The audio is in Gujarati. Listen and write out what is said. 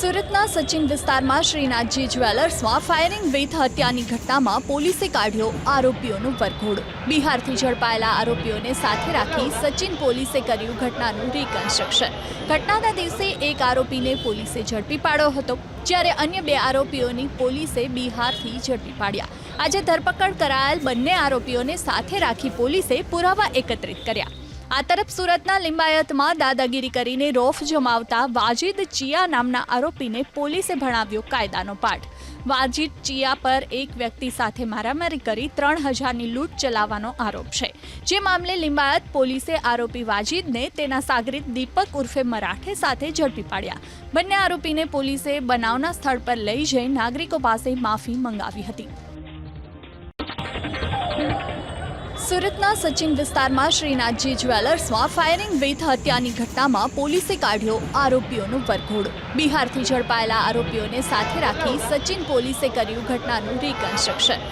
સુરતના સચિન વિસ્તારમાં શ્રીનાથજી જ્વેલર્સમાં ફાયરિંગ વિથ હત્યાની ઘટનામાં પોલીસે કાઢ્યો આરોપીઓનું વરઘોડો। બિહારથી ઝડપાયેલા આરોપીઓને સાથે રાખી સચિન પોલીસે કર્યું ઘટનાનું રિકન્સ્ટ્રક્શન। ઘટનાના દિવસે એક આરોપીને પોલીસે ઝડપી પાડ્યો હતો, જ્યારે અન્ય બે આરોપીઓની પોલીસે બિહારથી ઝડપી પાડ્યા। આજે ધરપકડ કરાયેલ બંને આરોપીઓને સાથે રાખી પોલીસે પુરાવા એકત્રિત કર્યા। આ તરફ સુરતના લિંબાયતમાં દાદાગીરી કરીને રોફ જમાવતા વાજીદ ચિયા નામના આરોપીને પોલીસે ભણાવ્યો કાયદાનો પાઠ। વાજીદ ચિયા પર એક વ્યક્તિ સાથે મારામારી કરી 3000ની લૂંટ ચલાવવાનો આરોપ છે, જે મામલે લિંબાયત પોલીસે આરોપી વાજીદને તેના સાગરીત દીપક ઉર્ફે મરાઠે સાથે ઝડપી પાડ્યા। બંને આરોપીને પોલીસે બનાવના સ્થળ પર લઈ જઈ નાગરિકો પાસે માફી મંગાવી હતી। સુરતના સચિન વિસ્તારમાં શ્રીનાથજી જ્વેલર્સમાં ફાયરિંગ વિથ હત્યાની ઘટનામાં પોલીસે કાઢ્યો આરોપીઓનું વરઘોડો। બિહારથી ઝડપાયેલા આરોપીઓને સાથે રાખી સચિન પોલીસે કર્યું ઘટનાનું રિકન્સ્ટ્રક્શન।